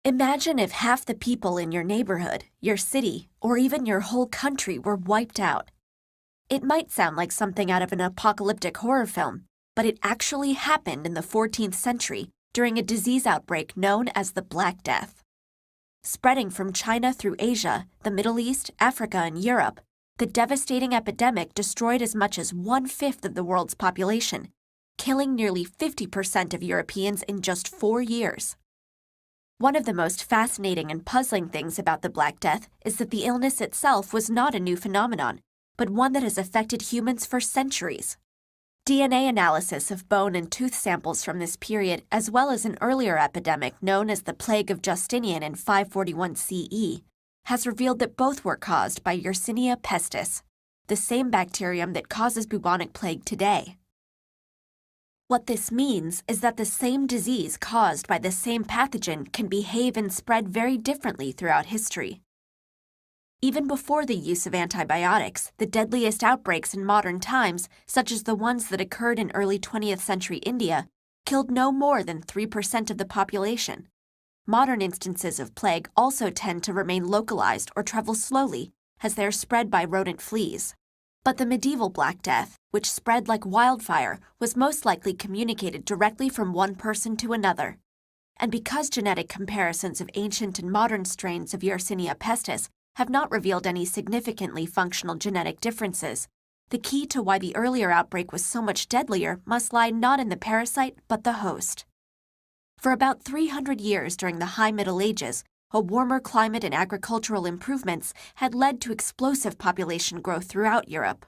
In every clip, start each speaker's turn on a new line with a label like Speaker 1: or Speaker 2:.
Speaker 1: Imagine if half the people in your neighborhood, your city, or even your whole country were wiped out. It might sound like something out of an apocalyptic horror film, but it actually happened in the 14th century during a disease outbreak known as the Black Death. Spreading from China through Asia, the Middle East, Africa, and Europe, the devastating epidemic destroyed as much as 1/5 of the world's population, killing nearly 50% of Europeans in just 4 years. One of the most fascinating and puzzling things about the Black Death is that the illness itself was not a new phenomenon, but one that has affected humans for centuries. DNA analysis of bone and tooth samples from this period, as well as an earlier epidemic known as the Plague of Justinian in 541 CE, has revealed that both were caused by Yersinia pestis, the same bacterium that causes bubonic plague today. What this means is that the same disease caused by the same pathogen can behave and spread very differently throughout history. Even before the use of antibiotics, the deadliest outbreaks in modern times, such as the ones that occurred in early 20th century India, killed no more than 3% of the population. Modern instances of plague also tend to remain localized or travel slowly, as they are spread by rodent fleas. But the medieval Black Death, which spread like wildfire, was most likely communicated directly from one person to another. And because genetic comparisons of ancient and modern strains of Yersinia pestis have not revealed any significantly functional genetic differences, the key to why the earlier outbreak was so much deadlier must lie not in the parasite, but the host. For about 300 years during the High Middle Ages, a warmer climate and agricultural improvements had led to explosive population growth throughout Europe.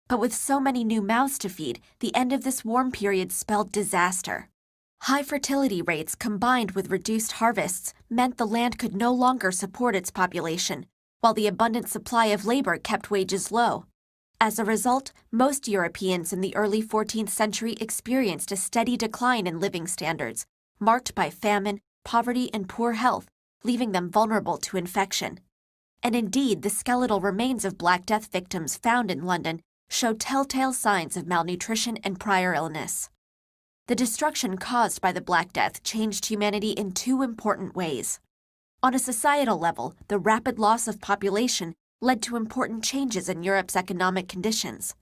Speaker 1: But with so many new mouths to feed, the end of this warm period spelled disaster. High fertility rates combined with reduced harvests meant the land could no longer support its population, while the abundant supply of labor kept wages low. As a result, most Europeans in the early 14th century experienced a steady decline in living standards, marked by famine, poverty, and poor health, leaving them vulnerable to infection. And indeed, the skeletal remains of Black Death victims found in London show telltale signs of malnutrition and prior illness. The destruction caused by the Black Death changed humanity in two important ways. On a societal level, the rapid loss of population led to important changes in Europe's economic conditions.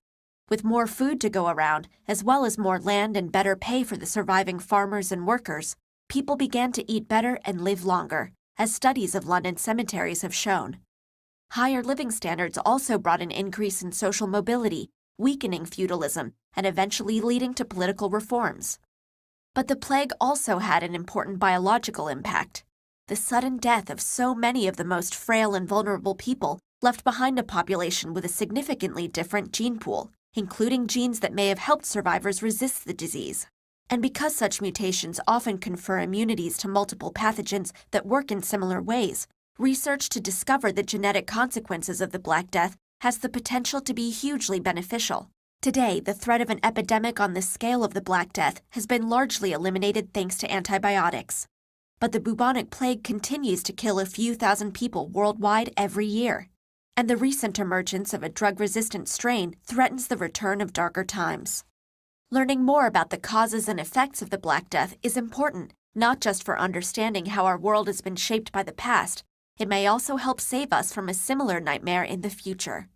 Speaker 1: With more food to go around, as well as more land and better pay for the surviving farmers and workers, people began to eat better and live longer, as studies of London cemeteries have shown. Higher living standards also brought an increase in social mobility, weakening feudalism, and eventually leading to political reforms. But the plague also had an important biological impact. The sudden death of so many of the most frail and vulnerable people left behind a population with a significantly different gene pool, including genes that may have helped survivors resist the disease. And because such mutations often confer immunities to multiple pathogens that work in similar ways, research to discover the genetic consequences of the Black Death has the potential to be hugely beneficial. Today, the threat of an epidemic on the scale of the Black Death has been largely eliminated thanks to antibiotics. But the bubonic plague continues to kill a few thousand people worldwide every year. And the recent emergence of a drug-resistant strain threatens the return of darker times. Learning more about the causes and effects of the Black Death is important, not just for understanding how our world has been shaped by the past. It may also help save us from a similar nightmare in the future.